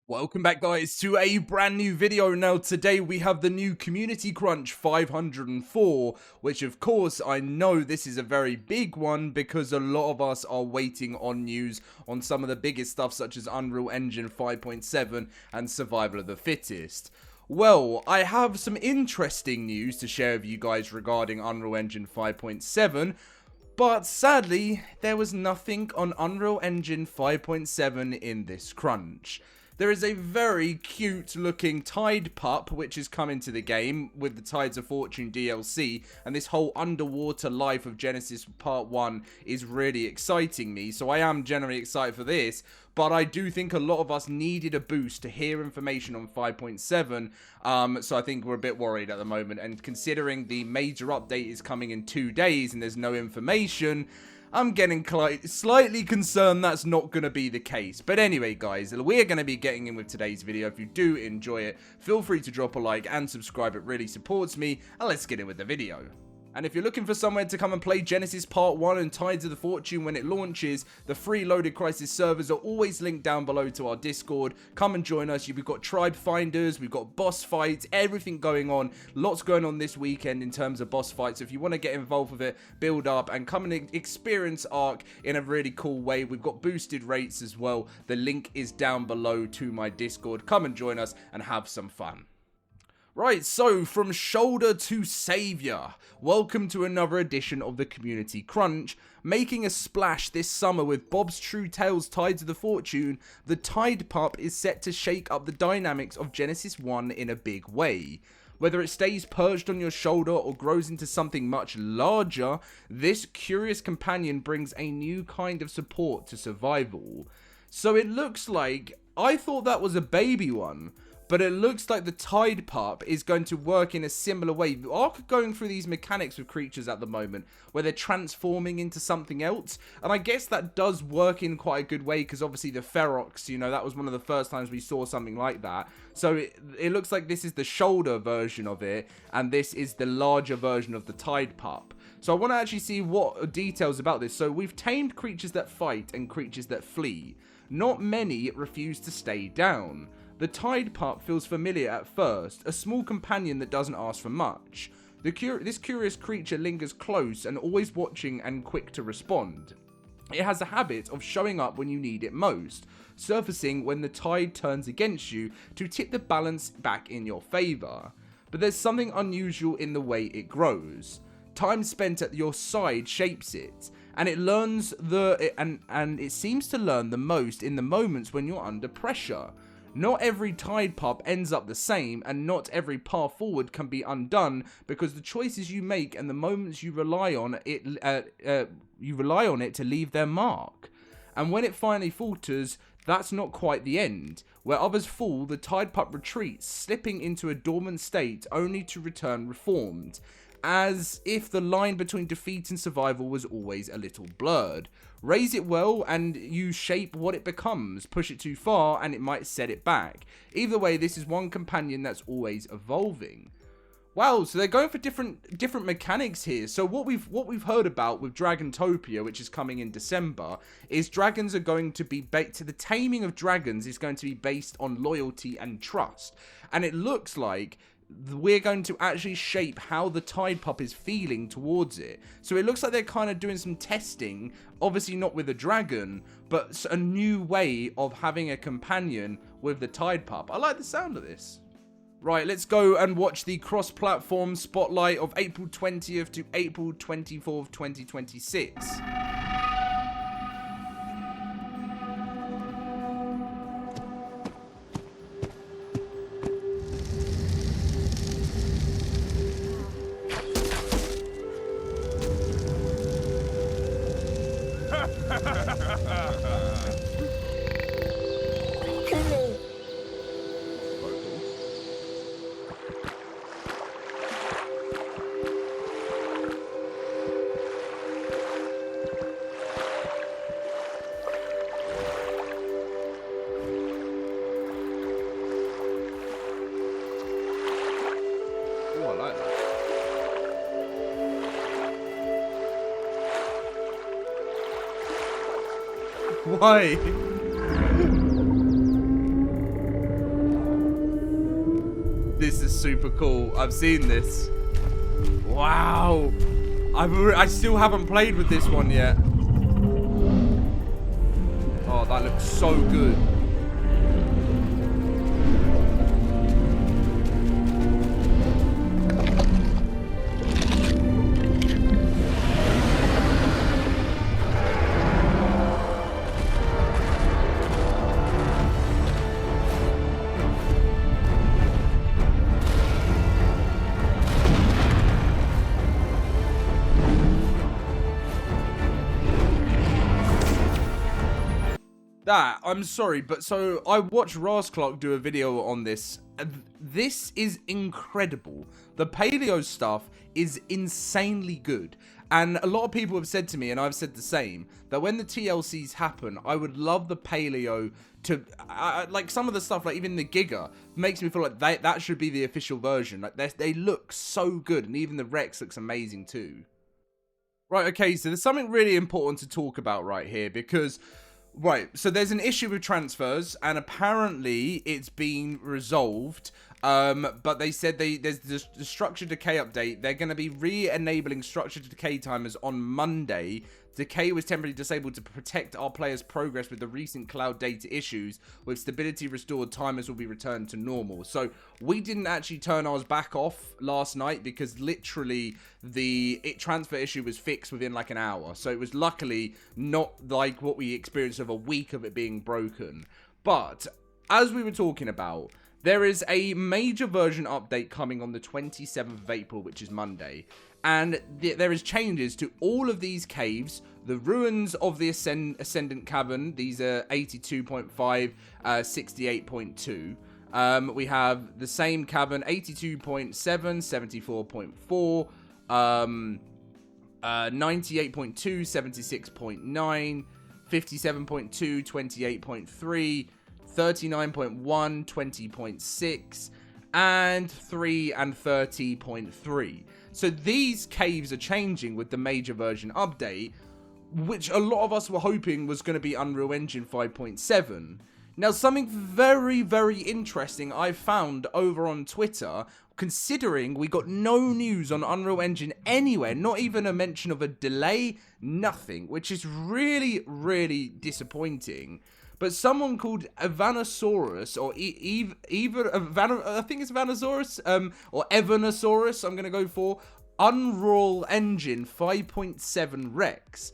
Welcome back, guys, to a brand new video. Now today we have the new Community Crunch 504, which of course I know this is a very big one because a lot of us are waiting on news on some of the biggest stuff such as Unreal Engine 5.7 and Survival of the Fittest. Well, I have some interesting news to share with you guys regarding Unreal Engine 5.7. But sadly, there was nothing on Unreal Engine 5.7 in this crunch. There is a very cute looking Tidepup which is coming to the game with the Tides of Fortune DLC, and this whole underwater life of Genesis Part 1 is really exciting me, so I am generally excited for this. But I do think a lot of us needed a boost to hear information on 5.7, so I think we're a bit worried at the moment, and considering the major update is coming in 2 days and there's no information, I'm getting slightly concerned that's not going to be the case. But anyway, guys, we're going to be getting in with today's video. If you do enjoy it, feel free to drop a like and subscribe. It really supports me. And let's get in with the video. And if you're looking for somewhere to come and play Genesis Part 1 and Tides of the Fortune when it launches, the free LoadedCrysis servers are always linked down below to our Discord. Come and join us. We've got tribe finders, we've got boss fights, everything going on. Lots going on this weekend in terms of boss fights. So if you want to get involved with it, build up and come and experience ARK in a really cool way. We've got boosted rates as well. The link is down below to my Discord. Come and join us and have some fun. Right, so from shoulder to savior, welcome to another edition of the Community Crunch. Making a splash this summer with Bob's True Tales Tides of the Fortune, the Tidepup is set to shake up the dynamics of Genesis 1 in a big way. Whether it stays perched on your shoulder or grows into something much larger, this curious companion brings a new kind of support to survival. So it looks like, I thought that was a baby one, but it looks like the Tidepup is going to work in a similar way. ARK are going through these mechanics with creatures at the moment, where they're transforming into something else. And I guess that does work in quite a good way, because obviously the Ferox, you know, that was one of the first times we saw something like that. So it looks like this is the shoulder version of it, and this is the larger version of the Tidepup. So I want to actually see what details about this. So we've tamed creatures that fight and creatures that flee. Not many refuse to stay down. The Tidepup feels familiar at first, a small companion that doesn't ask for much. This curious creature lingers close and always watching and quick to respond. It has a habit of showing up when you need it most, surfacing when the tide turns against you to tip the balance back in your favour. But there's something unusual in the way it grows. Time spent at your side shapes it, and it learns and it seems to learn the most in the moments when you're under pressure. Not every Tidepup ends up the same, and not every path forward can be undone because the choices you make and the moments you rely on it to leave their mark. And when it finally falters, that's not quite the end. Where others fall, the Tidepup retreats, slipping into a dormant state only to return reformed, as if the line between defeat and survival was always a little blurred. Raise it well and you shape what it becomes. Push it too far and it might set it back. Either way, this is one companion that's always evolving. Wow, so they're going for different mechanics here. So what we've heard about with Dragantopia, which is coming in December, is dragons are going to be the taming of dragons is going to be based on loyalty and trust. And it looks like we're going to actually shape how the Tidepup is feeling towards it. So it looks like they're kind of doing some testing, obviously not with a dragon, but a new way of having a companion with the Tidepup. I like the sound of this. Right, let's go and watch the cross-platform spotlight of April 20th to April 24th, 2026. Oh, I like that. Why? This is super cool. I've seen this. Wow. I still haven't played with this one yet. Oh, that looks so good. I'm sorry, but so I watched Rasclark do a video on this. This is incredible. The paleo stuff is insanely good. And a lot of people have said to me, and I've said the same, that when the TLCs happen, I would love the paleo to, like some of the stuff, like even the Giga, makes me feel like that should be the official version. Like they look so good, and even the Rex looks amazing too. Right, okay, so there's something really important to talk about right here, because... Right, so there's an issue with transfers, and apparently it's been resolved, but they said there's the structured decay update. They're going to be re-enabling structured decay timers on Monday. Decay was temporarily disabled to protect our players' progress with the recent cloud data issues. With stability restored, timers will be returned to normal. So we didn't actually turn ours back off last night because literally the transfer issue was fixed within like an hour. So it was luckily not like what we experienced of a week of it being broken. But as we were talking about, there is a major version update coming on the 27th of April, which is Monday. And there is changes to all of these caves. The ruins of the Ascendant Cavern, these are 82.5, 68.2. We have the same cavern, 82.7, 74.4, 98.2, 76.9, 57.2, 28.3, 39.1, 20.6, and 3 and 30.3. So these caves are changing with the major version update, which a lot of us were hoping was going to be Unreal Engine 5.7. Now, something very, very interesting I found over on Twitter, considering we got no news on Unreal Engine anywhere, not even a mention of a delay, nothing, which is really, really disappointing. But someone called Evanosaurus, or I think it's Evanosaurus, or Evanosaurus, I'm going to go for, Unreal Engine 5.7 Rex.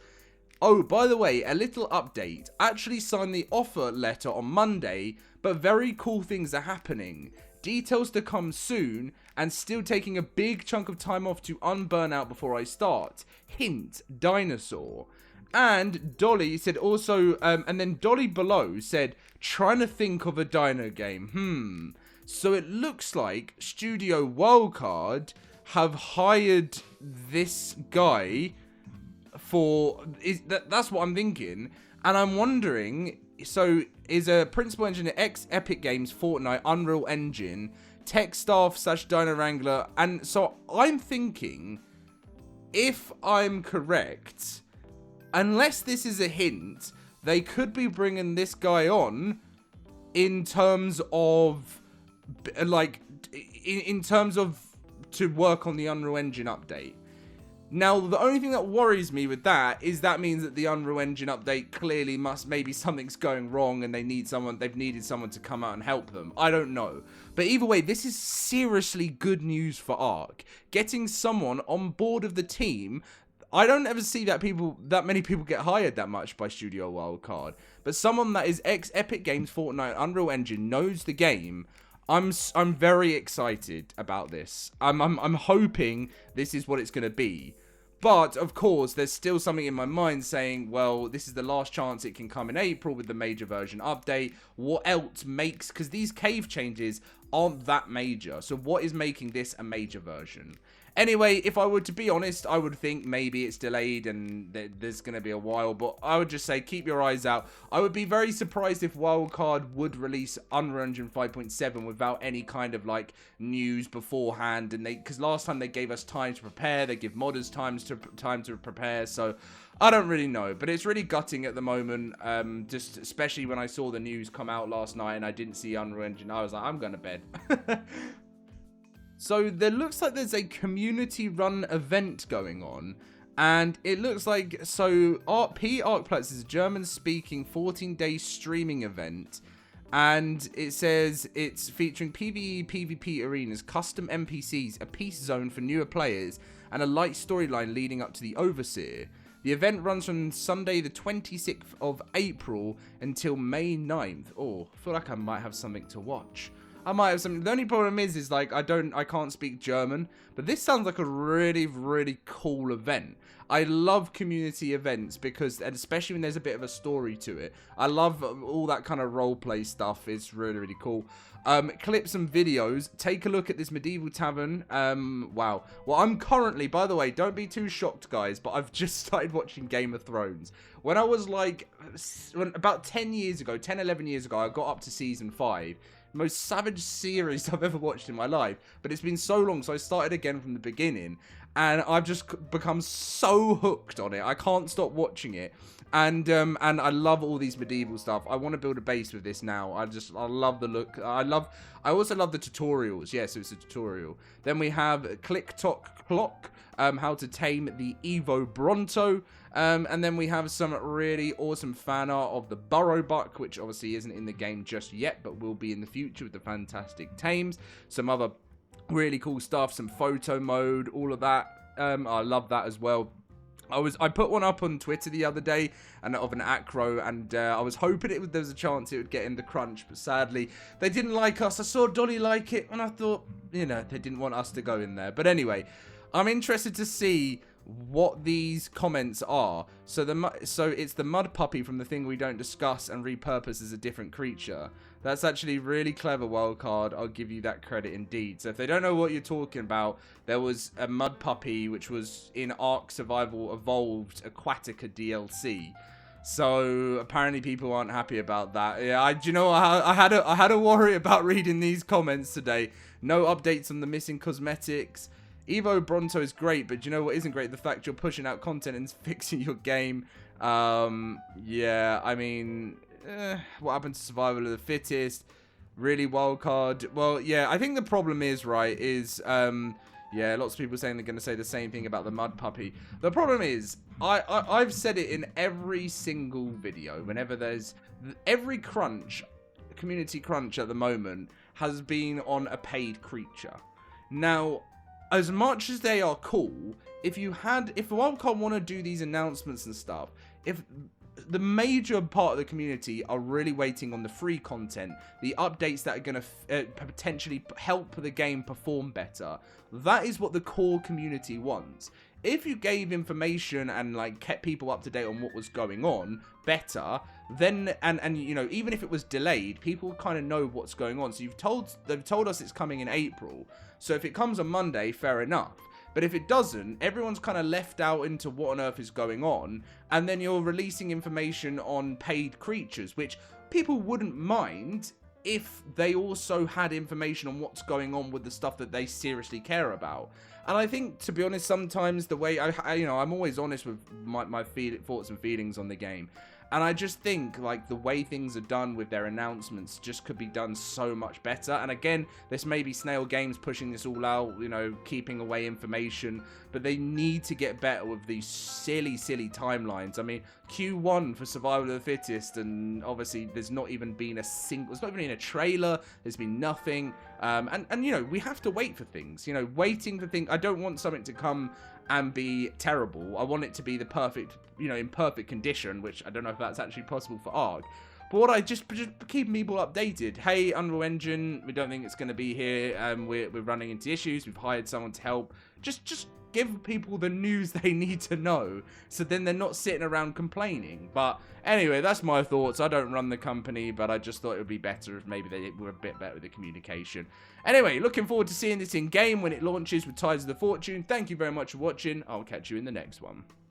Oh, by the way, a little update. Actually signed the offer letter on Monday, but very cool things are happening. Details to come soon, and still taking a big chunk of time off to unburn out before I start. Hint, dinosaur. And Dolly said also, and then Dolly below said, trying to think of a dino game. So it looks like Studio Wildcard have hired this guy for, that's what I'm thinking. And I'm wondering, so is a principal engineer Epic Games, Fortnite, Unreal Engine, tech staff / Dino Wrangler. And so I'm thinking, if I'm correct, unless this is a hint, they could be bringing this guy on in terms of, like, in terms of to work on the Unreal Engine update. Now, the only thing that worries me with that is that means that the Unreal Engine update clearly maybe something's going wrong and they've needed someone to come out and help them. I don't know. But either way, this is seriously good news for ARK. Getting someone on board of the team. I don't ever see that many people get hired that much by Studio Wildcard. But someone that is ex-Epic Games, Fortnite, Unreal Engine, knows the game. I'm very excited about this. I'm hoping this is what it's going to be. But, of course, there's still something in my mind saying, well, this is the last chance it can come in April with the major version update. What else makes... Because these cave changes aren't that major. So what is making this a major version? Anyway, if I were to be honest, I would think maybe it's delayed and there's going to be a while. But I would just say keep your eyes out. I would be very surprised if Wildcard would release Unreal Engine 5.7 without any kind of like news beforehand. And because last time they gave us time to prepare, they give modders time to prepare. So I don't really know. But it's really gutting at the moment. Just especially when I saw the news come out last night and I didn't see Unreal Engine. I was like, I'm going to bed. So there looks like there's a community-run event going on. And it looks like, so ARK Platz is a German-speaking 14-day streaming event. And it says it's featuring PvE, PvP arenas, custom NPCs, a peace zone for newer players, and a light storyline leading up to the Overseer. The event runs from Sunday the 26th of April until May 9th. Oh, I feel like I might have something to watch. I might have something. The only problem is like I can't speak German, but this sounds like a really, really cool event. I love community events because, and especially when there's a bit of a story to it. I love all that kind of roleplay stuff. It's really, really cool. Clips and videos. Take a look at this medieval tavern. Wow. Well, I'm currently, by the way, don't be too shocked, guys, but I've just started watching Game of Thrones. When I was like, about 10 years ago, 10, 11 years ago, I got up to season 5. Most savage series I've ever watched in my life, but it's been so long, so I started again from the beginning, and I've just become so hooked on it. I can't stop watching it, and I love all these medieval stuff. I want to build a base with this now. I love the look. I also love the tutorials. Yes, it's a tutorial. Then we have Click Tock Clock, how to tame the Evo Bronto. And then we have some really awesome fan art of the Burrow Buck, which obviously isn't in the game just yet, but will be in the future with the fantastic tames. Some other really cool stuff, some photo mode, all of that. I love that as well. I put one up on Twitter the other day and of an acro, and I was hoping there was a chance it would get in the crunch, but sadly they didn't like us. I saw Dolly like it, and I thought, you know, they didn't want us to go in there. But anyway, I'm interested to see what these comments are. So it's the mud puppy from the thing we don't discuss and repurpose as a different creature. That's actually really clever, wildcard. I'll give you that credit indeed. So if they don't know what you're talking about, there was a mud puppy which was in ARK Survival Evolved Aquatica DLC. So apparently people aren't happy about that. Yeah, I had a worry about reading these comments today. No updates on the missing cosmetics. Evo Bronto is great, but do you know what isn't great? The fact you're pushing out content and fixing your game. Yeah, I mean, what happened to Survival of the Fittest? Really, wildcard. Well, yeah, I think the problem is, right, yeah, lots of people saying they're going to say the same thing about the mud puppy. The problem is, I've said it in every single video. Whenever there's every community crunch at the moment has been on a paid creature. Now, as much as they are cool, if Wildcard want to do these announcements and stuff, if the major part of the community are really waiting on the free content, the updates that are going to potentially help the game perform better, that is what the core community wants. If you gave information and like kept people up to date on what was going on better, then and you know, even if it was delayed, people kind of know what's going on. So they've told us it's coming in April. So if it comes on Monday, fair enough. But if it doesn't, everyone's kind of left out into what on earth is going on, and then you're releasing information on paid creatures, which people wouldn't mind if they also had information on what's going on with the stuff that they seriously care about. And I think, to be honest, sometimes the way I'm always honest with my thoughts and feelings on the game. And I just think, like, the way things are done with their announcements just could be done so much better. And again, this may be Snail Games pushing this all out, you know, keeping away information. But they need to get better with these silly, silly timelines. I mean, Q1 for Survival of the Fittest, and obviously there's not even been there's not even been a trailer. There's been nothing. And you know, we have to wait for things. You know, waiting for things. I don't want something to come and be terrible. I want it to be the perfect, you know, in perfect condition, which I don't know if that's actually possible for ARK. But what I just keep people updated. Hey, Unreal Engine, we don't think it's going to be here. We're running into issues. We've hired someone to help. Just give people the news they need to know, so then they're not sitting around complaining. But anyway, that's my thoughts. I don't run the company, but I just thought it would be better if maybe they were a bit better with the communication. Anyway, looking forward to seeing this in game when it launches with Tides of the Fortune. Thank you very much for watching. I'll catch you in the next one.